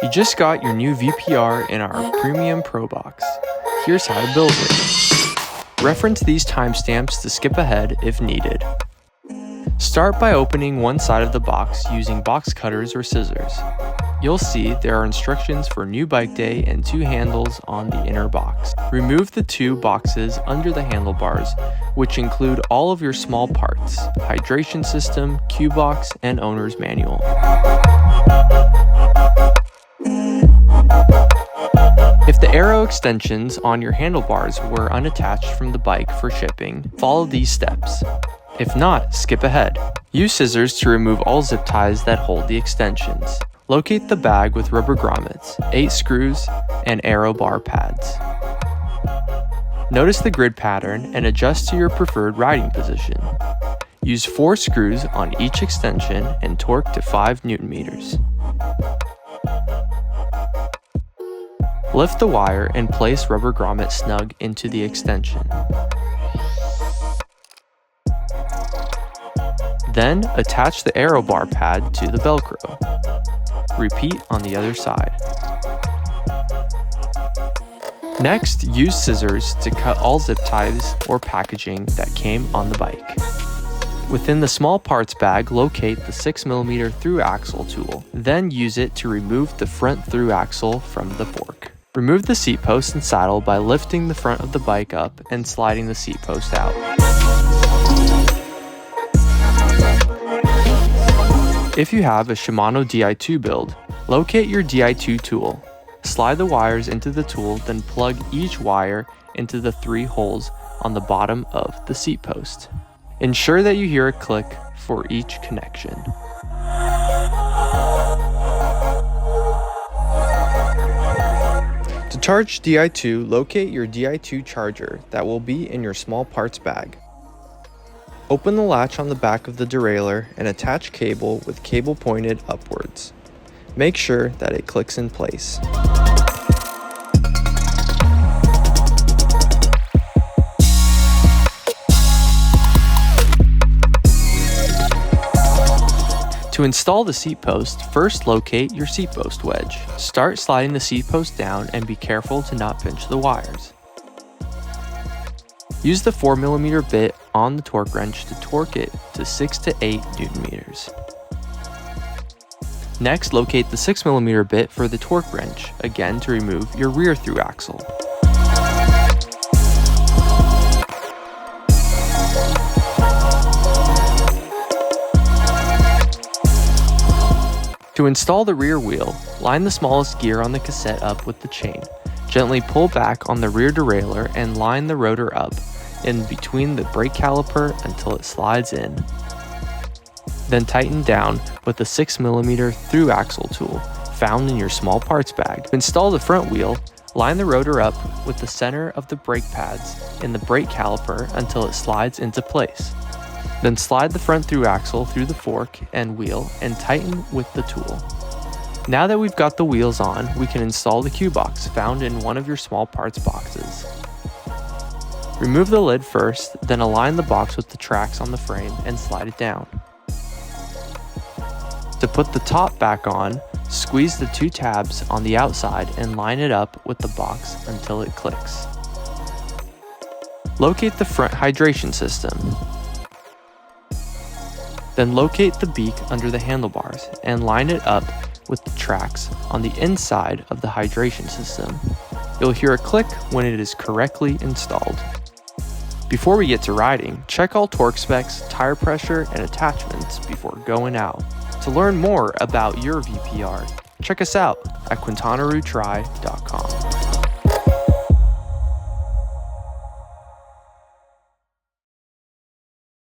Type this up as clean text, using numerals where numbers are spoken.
You just got your new VPR in our premium ProBox. Here's how to build it. Reference these timestamps to skip ahead if needed. Start by opening one side of the box using box cutters or scissors. You'll see there are instructions for new bike day and 2 handles on the inner box. Remove the 2 boxes under the handlebars, which include all of your small parts, hydration system, QBox, and owner's manual. If the arrow extensions on your handlebars were unattached from the bike for shipping, follow these steps. If not, skip ahead. Use scissors to remove all zip ties that hold the extensions. Locate the bag with rubber grommets, 8 screws, and arrow bar pads. Notice the grid pattern and adjust to your preferred riding position. Use 4 screws on each extension and torque to 5 Nm. Lift the wire and place rubber grommet snug into the extension. Then attach the arrow bar pad to the Velcro. Repeat on the other side. Next, use scissors to cut all zip ties or packaging that came on the bike. Within the small parts bag, locate the 6mm through axle tool. Then use it to remove the front through axle from the fork. Remove the seat post and saddle by lifting the front of the bike up and sliding the seat post out. If you have a Shimano Di2 build, locate your Di2 tool. Slide the wires into the tool, then plug each wire into the 3 holes on the bottom of the seat post. Ensure that you hear a click for each connection. To charge Di2, locate your Di2 charger that will be in your small parts bag. Open the latch on the back of the derailleur and attach cable with cable pointed upwards. Make sure that it clicks in place. To install the seat post, first locate your seat post wedge. Start sliding the seat post down and be careful to not pinch the wires. Use the 4mm bit on the torque wrench to torque it to 6 to 8 Nm. Next, locate the 6mm bit for the torque wrench, again to remove your rear through axle. To install the rear wheel, line the smallest gear on the cassette up with the chain. Gently pull back on the rear derailleur and line the rotor up in between the brake caliper until it slides in. Then tighten down with the 6mm through axle tool found in your small parts bag. To install the front wheel, line the rotor up with the center of the brake pads in the brake caliper until it slides into place. Then slide the front through axle through the fork and wheel and tighten with the tool. Now that we've got the wheels on, we can install the QBox found in one of your small parts boxes. Remove the lid first, then align the box with the tracks on the frame and slide it down. To put the top back on, squeeze the 2 tabs on the outside and line it up with the box until it clicks. Locate the front hydration system. Then locate the beak under the handlebars and line it up with the tracks on the inside of the hydration system. You'll hear a click when it is correctly installed. Before we get to riding, check all torque specs, tire pressure, and attachments before going out. To learn more about your VPR, check us out at quintanarutry.com.